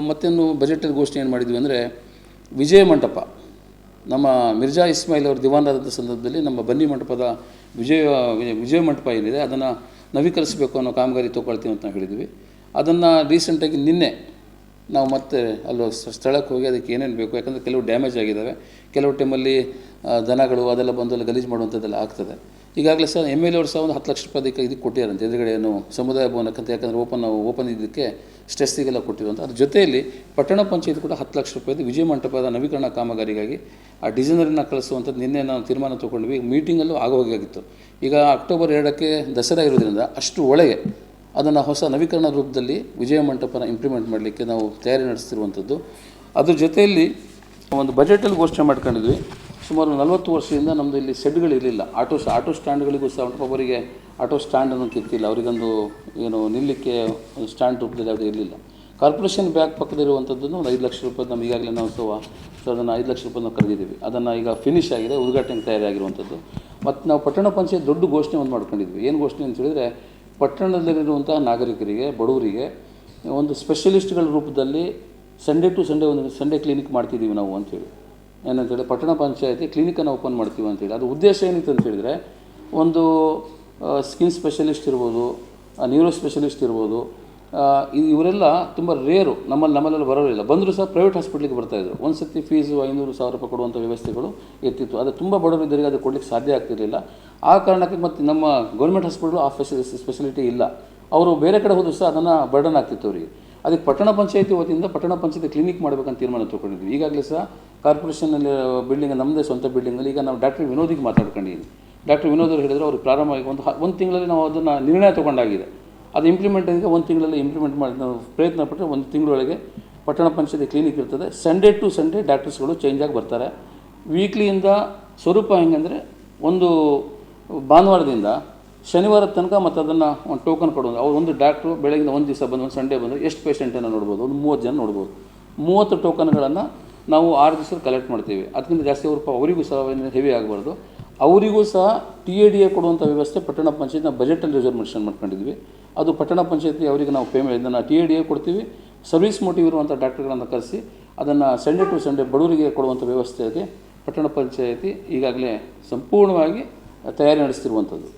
ಮತ್ತೊಂದು ಬಜೆಟಲ್ಲಿ ಘೋಷಣೆ ಏನು ಮಾಡಿದ್ವಿ ಅಂದರೆ ವಿಜಯ ಮಂಟಪ, ನಮ್ಮ ಮಿರ್ಜಾ ಇಸ್ಮಾಯಿಲ್ ಅವರು ದಿವಾನರಾದಂಥ ಸಂದರ್ಭದಲ್ಲಿ ನಮ್ಮ ಬನ್ನಿ ಮಂಟಪದ ವಿಜಯ ಮಂಟಪ ಏನಿದೆ ಅದನ್ನು ನವೀಕರಿಸಬೇಕು ಅನ್ನೋ ಕಾಮಗಾರಿ ತೊಗೊಳ್ತೀವಿ ಅಂತ ನಾವು ಹೇಳಿದ್ವಿ. ಅದನ್ನು ರೀಸೆಂಟಾಗಿ ನಿನ್ನೆ ನಾವು ಮತ್ತೆ ಅಲ್ಲಿ ಸ್ಥಳಕ್ಕೆ ಹೋಗಿ ಅದಕ್ಕೆ ಏನೇನು ಬೇಕು, ಯಾಕಂದರೆ ಕೆಲವು ಡ್ಯಾಮೇಜ್ ಆಗಿದ್ದಾವೆ, ಕೆಲವು ಟೈಮಲ್ಲಿ ದನಗಳು ಅದೆಲ್ಲ ಬಂದು ಗಲೀಜು ಮಾಡುವಂಥದ್ದೆಲ್ಲ ಆಗ್ತದೆ. ಈಗಾಗಲೇ ಸಹ MLA ಅವರು ಸಹ ಒಂದು 10 ಲಕ್ಷ ರೂಪಾಯಿ ಇದಕ್ಕೆ ಕೊಟ್ಟಿದ್ದಾರಂತೆ, ಎದುರುಗಡೆ ಏನು ಸಮುದಾಯ ಭವನಕ್ಕಂತ, ಯಾಕಂದರೆ ಓಪನ್ ಇದಕ್ಕೆ ಸ್ಟ್ರೆಸ್ಸಿಗೆಲ್ಲ ಕೊಟ್ಟಿರುವಂಥ. ಅದ್ರ ಜೊತೆಯಲ್ಲಿ ಪಟ್ಟಣ ಪಂಚಾಯತ್ ಕೂಡ 10 ಲಕ್ಷ ರೂಪಾಯಿದು ವಿಜಯ ಮಂಟಪದ ನವೀಕರಣ ಕಾಮಗಾರಿಗಾಗಿ ಆ ಡಿಸೈನರನ್ನ ಕಳಿಸುವಂಥದ್ದು ನಿನ್ನೆ ನಾವು ತೀರ್ಮಾನ ತೊಗೊಂಡ್ವಿ. ಮೀಟಿಂಗಲ್ಲೂ ಆಗೋಗಿತ್ತು. ಈಗ ಅಕ್ಟೋಬರ್ 2ಕ್ಕೆ ದಸರಾ ಇರೋದ್ರಿಂದ ಅಷ್ಟು ಒಳಗೆ ಅದನ್ನು ಹೊಸ ನವೀಕರಣ ರೂಪದಲ್ಲಿ ವಿಜಯ ಮಂಟಪನ ಇಂಪ್ಲಿಮೆಂಟ್ ಮಾಡಲಿಕ್ಕೆ ನಾವು ತಯಾರಿ ನಡೆಸ್ತಿರುವಂಥದ್ದು. ಅದ್ರ ಜೊತೆಯಲ್ಲಿ ಒಂದು ಬಜೆಟಲ್ಲಿ ಘೋಷಣೆ ಮಾಡ್ಕೊಂಡಿದ್ವಿ. ಸುಮಾರು 40 ವರ್ಷದಿಂದ ನಮ್ಮದು ಇಲ್ಲಿ ಶೆಡ್ಗಳಿರಲಿಲ್ಲ. ಆಟೋ ಸ್ಟ್ಯಾಂಡ್ಗಳಿಗೂ ಸಹ ಒಬ್ಬರಿಗೆ ಆಟೋ ಸ್ಟ್ಯಾಂಡ್ ಅನ್ನೋದು ಇರ್ತಿಲ್ಲ, ಅವರಿಗೊಂದು ಏನು ನಿಲ್ಲಕ್ಕೆ ಒಂದು ಸ್ಟ್ಯಾಂಡ್ ರೂಪದಲ್ಲಿ ಯಾವುದೇ ಇರಲಿಲ್ಲ. ಕಾರ್ಪೊರೇಷನ್ ಬ್ಯಾಂಕ್ ಪಕ್ಕದಲ್ಲಿರುವಂಥದ್ದನ್ನು ಒಂದು 5 ಲಕ್ಷ ರೂಪಾಯಿ ನಮ್ಮ ಈಗಾಗಲೇ ನಾವು ಅದನ್ನು 5 ಲಕ್ಷ ರೂಪಾಯಿ ನಾವು ಕರೆದಿದ್ದೀವಿ. ಅದನ್ನು ಈಗ ಫಿನಿಶ್ ಆಗಿದೆ, ಉದ್ಘಾಟನೆಗೆ ತಯಾರಿಯಾಗಿರುವಂಥದ್ದು. ಮತ್ತು ನಾವು ಪಟ್ಟಣ ಪಂಚಾಯತ್ ದೊಡ್ಡ ಘೋಷಣೆ ಒಂದು ಮಾಡ್ಕೊಂಡಿದ್ವಿ. ಏನು ಘೋಷಣೆ ಅಂತ ಹೇಳಿದರೆ, ಪಟ್ಟಣದಲ್ಲಿರುವಂಥ ನಾಗರಿಕರಿಗೆ, ಬಡವರಿಗೆ ಒಂದು ಸ್ಪೆಷಲಿಸ್ಟ್ಗಳ ರೂಪದಲ್ಲಿ ಸಂಡೇ ಟು ಸಂಡೇ ಒಂದು ಸಂಡೇ ಕ್ಲಿನಿಕ್ ಮಾಡ್ತಿದ್ದೀವಿ ನಾವು ಅಂತೇಳಿ. ಏನಂತೇಳಿ ಪಟ್ಟಣ ಪಂಚಾಯತಿ ಕ್ಲಿನಿಕನ್ನು ಓಪನ್ ಮಾಡ್ತೀವಿ ಅಂತೇಳಿ. ಅದು ಉದ್ದೇಶ ಏನಿತ್ತು ಅಂತ ಹೇಳಿದರೆ, ಒಂದು ಸ್ಕಿನ್ ಸ್ಪೆಷಲಿಸ್ಟ್ ಇರ್ಬೋದು, ನ್ಯೂರೋ ಸ್ಪೆಷಲಿಸ್ಟ್ ಇರ್ಬೋದು, ಇವರೆಲ್ಲ ತುಂಬ ರೇರು, ನಮ್ಮಲ್ಲೆಲ್ಲ ಬರೋರಿಲ್ಲ. ಬಂದರೂ ಸಹ ಪ್ರೈವೇಟ್ ಹಾಸ್ಪಿಟ್ಲಿಗೆ ಬರ್ತಾಯಿದ್ರು. ಒಂದು ಸತಿ ಫೀಸು 500,000 ರೂಪಾಯಿ ಕೊಡುವಂಥ ವ್ಯವಸ್ಥೆಗಳು ಇರ್ತಿತ್ತು. ಅದು ತುಂಬ ಬಡವರಿದ್ದರಿಗೆ ಅದು ಕೊಡಲಿಕ್ಕೆ ಸಾಧ್ಯ ಆಗ್ತಿರಲಿಲ್ಲ. ಆ ಕಾರಣಕ್ಕೆ ಮತ್ತು ನಮ್ಮ ಗೌರ್ಮೆಂಟ್ ಹಾಸ್ಪಿಟ್ಲು ಆ ಸ್ಪೆಷಲಿಟಿ ಇಲ್ಲ. ಅವರು ಬೇರೆ ಕಡೆ ಹೋದರೂ ಸಹ ಅದನ್ನು ಬರ್ಡನ್ ಆಗ್ತಿತ್ತು ಅವರಿಗೆ. ಅದಕ್ಕೆ ಪಟ್ಟಣ ಪಂಚಾಯತಿ ವತಿಯಿಂದ ಪಟ್ಟಣ ಪಂಚಾಯತಿ ಕ್ಲಿನಿಕ್ ಮಾಡಬೇಕಂತ ತೀರ್ಮಾನ ತೊಗೊಂಡಿದ್ವಿ. ಈಗಾಗಲೇ ಸಹ ಕಾರ್ಪೊರೇಷನಲ್ಲಿ ಬಿಲ್ಡಿಂಗ್, ನಮ್ಮದೇ ಸ್ವಂತ ಬಿಲ್ಡಿಂಗಲ್ಲಿ ಈಗ ನಾವು ಡಾಕ್ಟರ್ ವಿನೋದಿಗೆ ಮಾತಾಡ್ಕೊಂಡಿದ್ದೀವಿ. ಡಾಕ್ಟರ್ ವಿನೋದ್ ಅವರು ಹೇಳಿದ್ರು, ಅವ್ರಿಗೆ ಪ್ರಾರಂಭ ಆಗಿ ಒಂದು ತಿಂಗಳಲ್ಲಿ ನಾವು ಅದನ್ನು ನಿರ್ಣಯ ತೊಗೊಂಡಾಗಿದೆ. ಅದು ಇಂಪ್ಲಿಮೆಂಟ್ ಆಗಿ 1 ತಿಂಗಳಲ್ಲಿ ಇಂಪ್ಲಿಮೆಂಟ್ ಮಾಡಿ ನಾವು ಪ್ರಯತ್ನ ಪಟ್ಟರೆ 1 ತಿಂಗಳೊಳಗೆ ಪಟ್ಟಣ ಪಂಚಾಯತಿ ಕ್ಲಿನಿಕ್ ಇರ್ತದೆ. ಸಂಡೇ ಟು ಸಂಡೇ ಡಾಕ್ಟರ್ಸ್ಗಳು ಚೇಂಜ್ ಆಗಿ ಬರ್ತಾರೆ. ವೀಕ್ಲಿಯಿಂದ ಸ್ವರೂಪ ಹೆಂಗಂದರೆ, ಒಂದು ಭಾನುವಾರದಿಂದ ಶನಿವಾರದ ತನಕ ಮತ್ತು ಅದನ್ನು ಒಂದು ಟೋಕನ್ ಕೊಡೋದು. ಅವ್ರು ಒಂದು ಡಾಕ್ಟ್ರು ಬೆಳಗಿನ ಒಂದು ದಿವಸ ಬಂದು ಒಂದು ಸಂಡೇ ಬಂದರೆ ಎಷ್ಟು ಪೇಷೆಂಟನ್ನು ನೋಡ್ಬೋದು, ಒಂದು 30 ಜನ ನೋಡ್ಬೋದು. 30 ಟೋಕನ್ಗಳನ್ನು ನಾವು 6 ದಿವಸ ಕಲೆಕ್ಟ್ ಮಾಡ್ತೀವಿ. ಅದಕ್ಕಿಂತ ಜಾಸ್ತಿ ಅವರಿಗೂ ಸಹ ಹೆವಿ ಆಗಬಾರ್ದು. ಅವರಿಗೂ ಸಹ TADA ಕೊಡುವಂಥ ವ್ಯವಸ್ಥೆ ಪಟ್ಟಣ ಪಂಚಾಯತ್ ನಾವು ಬಜೆಟಲ್ಲಿ ರಿಸರ್ವೇಷನ್ ಮಾಡ್ಕೊಂಡಿದ್ವಿ. ಅದು ಪಟ್ಟಣ ಪಂಚಾಯತಿ ಅವರಿಗೆ ನಾವು ಇದನ್ನು TADA ಕೊಡ್ತೀವಿ. ಸರ್ವಿಸ್ ಮೋಟಿವ್ ಇರುವಂಥ ಡಾಕ್ಟರ್ಗಳನ್ನು ಕರೆಸಿ ಅದನ್ನು ಸಂಡೇ ಟು ಸಂಡೇ ಬಡವರಿಗೆ ಕೊಡುವಂಥ ವ್ಯವಸ್ಥೆಗೆ ಪಟ್ಟಣ ಪಂಚಾಯತಿ ಈಗಾಗಲೇ ಸಂಪೂರ್ಣವಾಗಿ ತಯಾರಿ ನಡೆಸ್ತಿರುವಂಥದ್ದು.